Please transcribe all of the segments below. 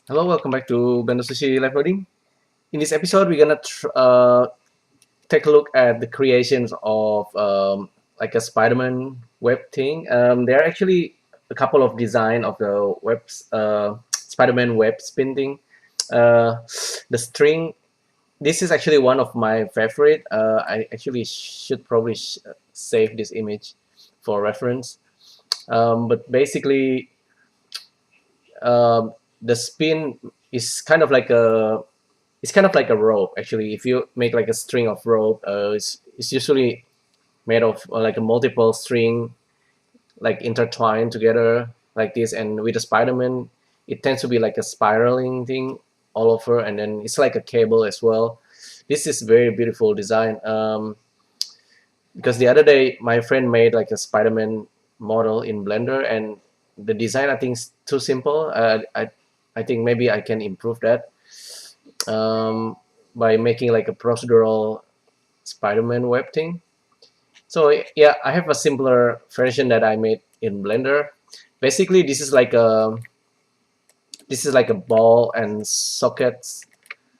Hello, welcome back to Sushi Live Loading. In this episode, we're gonna take a look at the creations of like a Spider-Man web thing. There are actually a couple of design of the Spider-Man web spin thing. Uh, the string. This is actually one of my favorite. I actually should probably save this image for reference. But basically, um, the spin is kind of like a rope. Actually, if you make like a string of rope, it's usually made of like a multiple string like intertwined together like this. And with the Spider-Man, it tends to be like a spiraling thing all over, and then it's like a cable as well. This is very beautiful design. Because the other day my friend made like a Spider-Man model in Blender, and the design I think is too simple. I think maybe I can improve that um, by making like a procedural Spider-Man web thing. So yeah, I have a simpler version that I made in Blender. Basically, this is like a ball and sockets,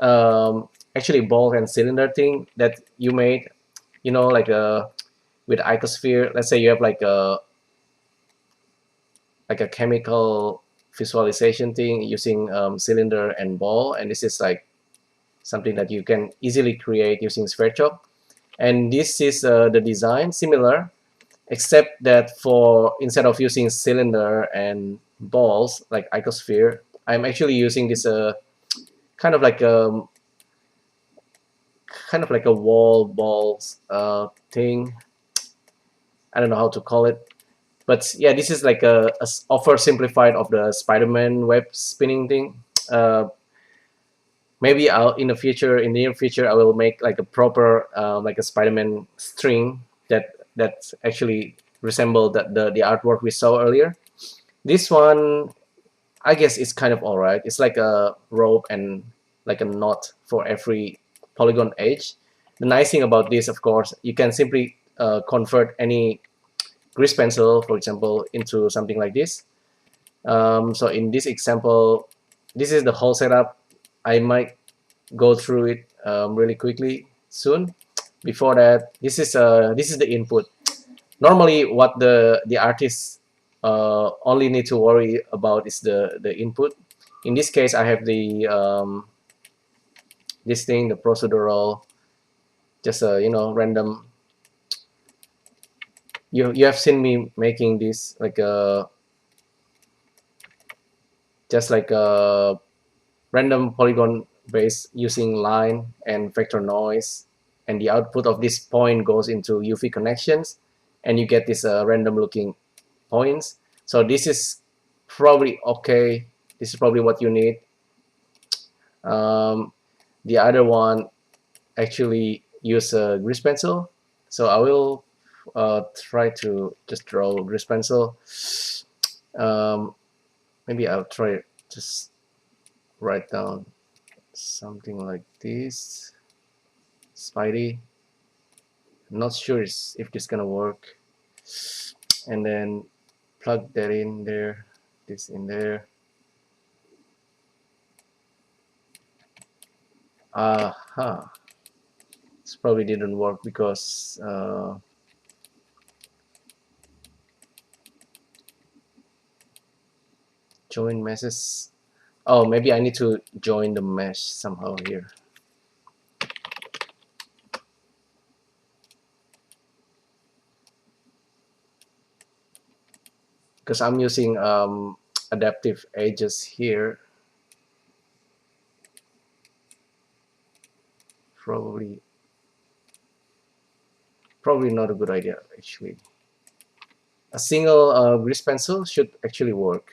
actually ball and cylinder thing that you made. You know, like a with icosphere. Let's say you have like a chemical visualization thing using cylinder and ball, and this is like something that you can easily create using SquareChop. And this is the design similar, except that for instead of using cylinder and balls like icosphere, I'm actually using this kind of like a wall balls thing. I don't know how to call it, but yeah, this is like a offer simplified of the Spider-Man web spinning thing. uh, Maybe I'll in the future, in the near future, I will make like a proper like a Spider-Man string that actually resemble the artwork we saw earlier. This one, I guess, it's kind of all right. It's like a rope and like a knot for every polygon edge. The nice thing about this, of course, you can simply convert any grease pencil, for example, into something like this. So in this example, this is the whole setup. I might go through it really quickly soon. Before that, this is the input. Normally, what the artist only need to worry about is the input. In this case, I have the this thing, the procedural, just a random. You have seen me making this like a just like a random polygon base using line and vector noise, and the output of this point goes into UV connections, and you get this random looking points. So this is probably okay. This is probably what you need. Um, the other one actually use a grease pencil, so I will try to just draw grease pencil. Um, Maybe I'll try just write down something like this. Spidey. I'm not sure if this gonna work. And then plug that in there, this in there. Aha. This probably didn't work because join meshes. Oh, maybe I need to join the mesh somehow here. Because I'm using adaptive edges here. Probably not a good idea actually. A single grease pencil should actually work.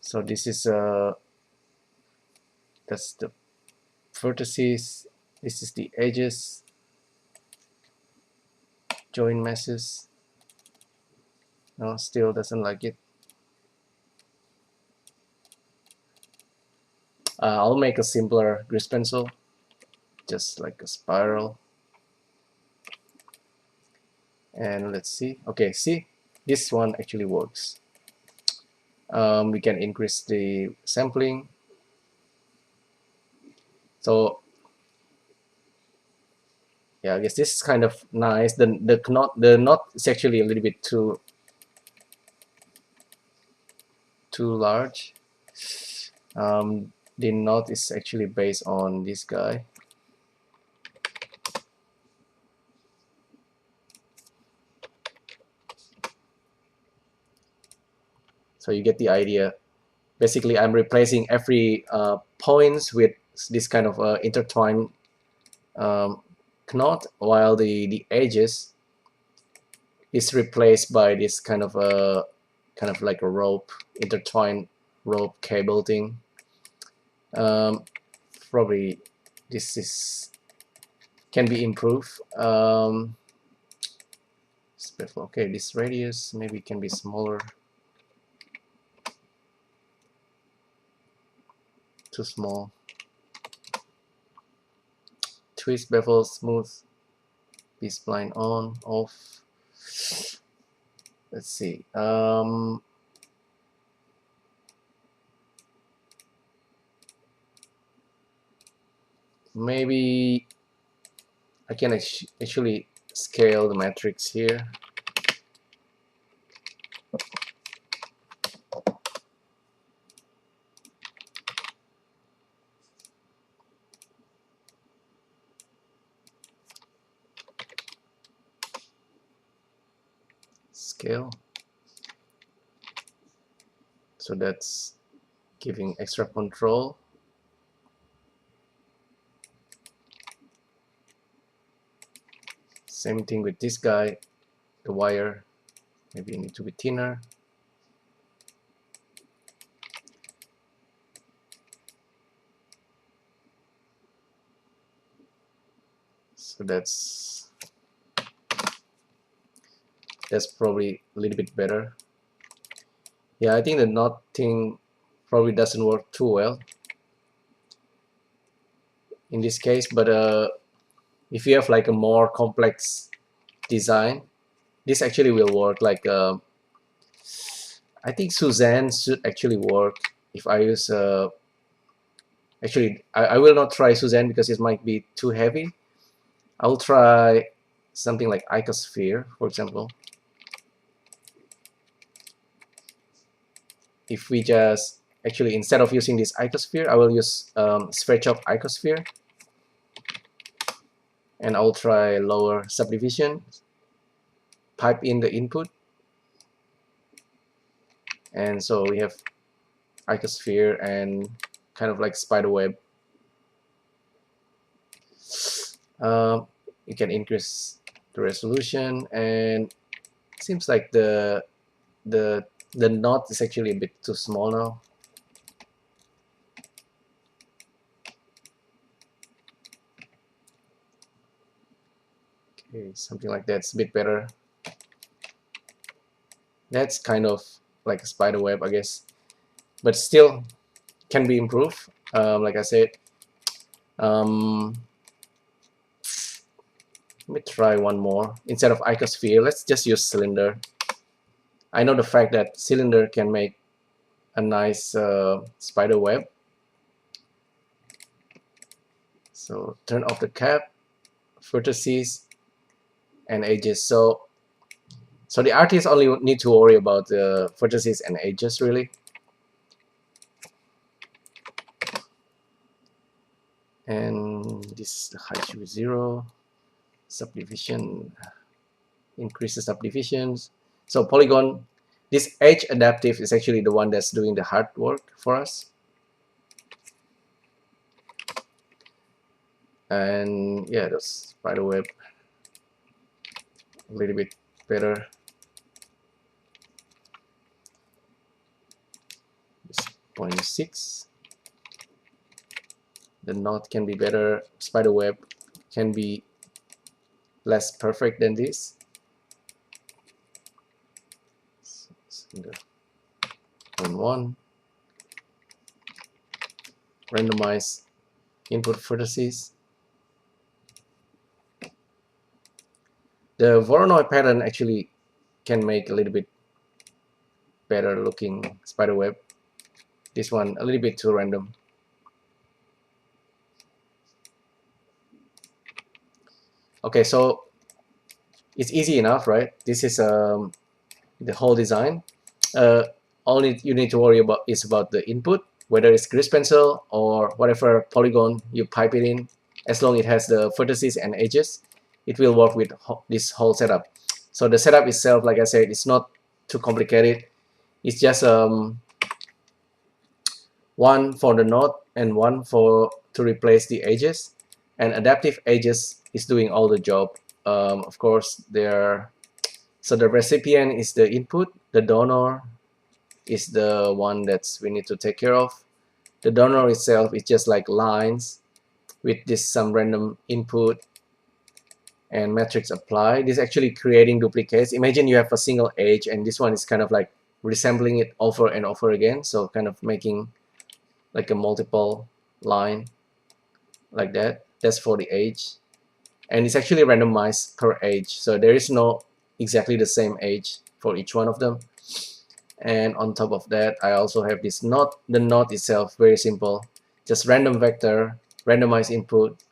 So this is that's the vertices. This is the edges. Join meshes. No, still doesn't like it. I'll make a simpler grease pencil, just like a spiral. And let's see. Okay, see, this one actually works. We can increase the sampling. So yeah, I guess this is kind of nice. The knot is actually a little bit too large. The knot is actually based on this guy. So you get the idea. Basically, I'm replacing every points with this kind of intertwined knot, while the edges is replaced by this kind of like a rope, intertwined rope cable thing. Probably this is can be improved. Okay, this radius maybe can be smaller. Too small. Twist bevel smooth. Be spline on, off. Let's see. Maybe I can actually scale the matrix here. Scale. So that's giving extra control. Same thing with this guy. The wire maybe need to be thinner. So that's probably a little bit better. Yeah, I think the knot thing probably doesn't work too well in this case, but if you have like a more complex design, this actually will work. Like I think Suzanne should actually work if I use actually I will not try Suzanne because it might be too heavy. I'll try something like icosphere, for example. If we just actually, instead of using this icosphere, I will use sphere chop icosphere, and I'll try lower subdivision, pipe in the input, and so we have icosphere and kind of like spider web. You can increase the resolution, and it seems like the knot is actually a bit too small now. Okay, something like that's a bit better. That's kind of like a spider web, I guess, but still can be improved. Like I said, let me try one more. Instead of icosphere, let's just use cylinder. I know the fact that cylinder can make a nice spider web. So turn off the cap, vertices, and edges. So the artist only need to worry about the vertices and edges, really. And this the height should be 0. Subdivision, increases subdivisions. So polygon, this edge adaptive is actually the one that's doing the hard work for us. And yeah, the spider web a little bit better. 0.6. The knot can be better. Spider web can be less perfect than this. 0.1. Randomize input vertices. The Voronoi pattern actually can make a little bit better looking spider web. This one a little bit too random. Okay, so it's easy enough, right? This is the whole design. All you need to worry about is about the input, whether it's grease pencil or whatever polygon you pipe it in. As long as it has the vertices and edges, it will work with this whole setup. So the setup itself, like I said, it's not too complicated. It's just one for the knot and one to replace the edges, and adaptive edges is doing all the job. Of course, so the recipient is the input, the donor is the one that we need to take care of. The donor itself is just like lines with this some random input and matrix apply. This is actually creating duplicates. Imagine you have a single edge and this one is kind of like resembling it over and over again, so kind of making like a multiple line like that. That's for the edge, and it's actually randomized per edge, so there is no exactly the same edge for each one of them. And on top of that, I also have this knot. The knot itself, very simple, just random vector, randomized input,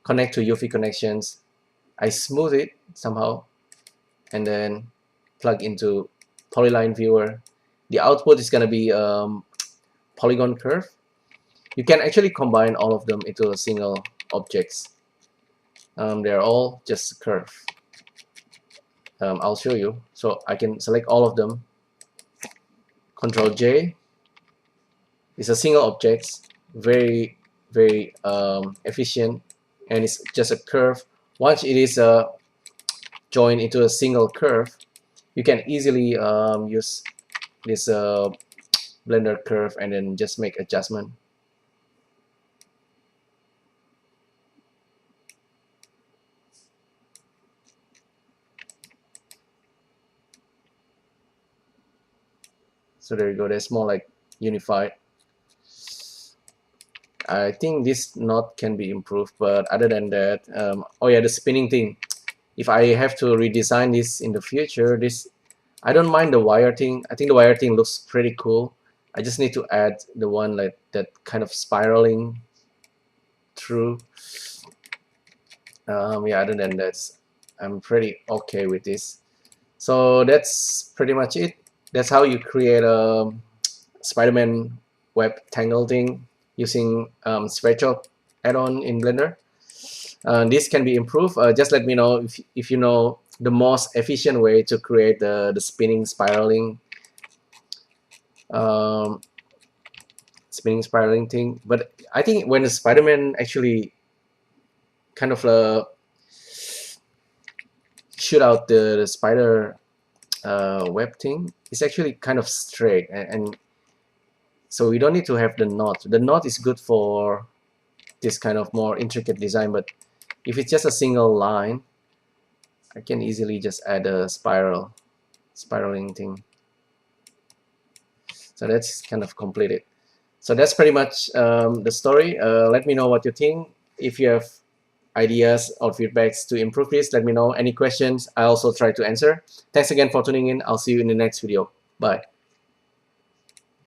connect to UV connections. I smooth it somehow and then plug into polyline viewer. The output is going to be polygon curve. You can actually combine all of them into a single objects. They're all just curve. I'll show you. So I can select all of them. Control J. It's a single object, very efficient, and it's just a curve. Once it is joined into a single curve, you can easily use this blender curve and then just make adjustment. So there you go. That's more like unified. I think this knot can be improved, but other than that, oh yeah, the spinning thing. If I have to redesign this in the future, I don't mind the wire thing. I think the wire thing looks pretty cool. I just need to add the one like that kind of spiraling through. Yeah, other than that, I'm pretty okay with this. So that's pretty much it. That's how you create a Spider-Man web tangle thing using Spatial add-on in Blender. This can be improved. Just let me know if you know the most efficient way to create the spinning spiraling thing. But I think when the Spider-Man actually kind of shoot out the spider web thing, it's actually kind of straight, and so we don't need to have the knot. The knot is good for this kind of more intricate design, but if it's just a single line, I can easily just add a spiraling thing. So that's kind of completed. So that's pretty much the story. Let me know what you think. If you have ideas or feedbacks to improve this, let me know. Any questions, I also try to answer. Thanks again for tuning in. I'll see you in the next video. Bye.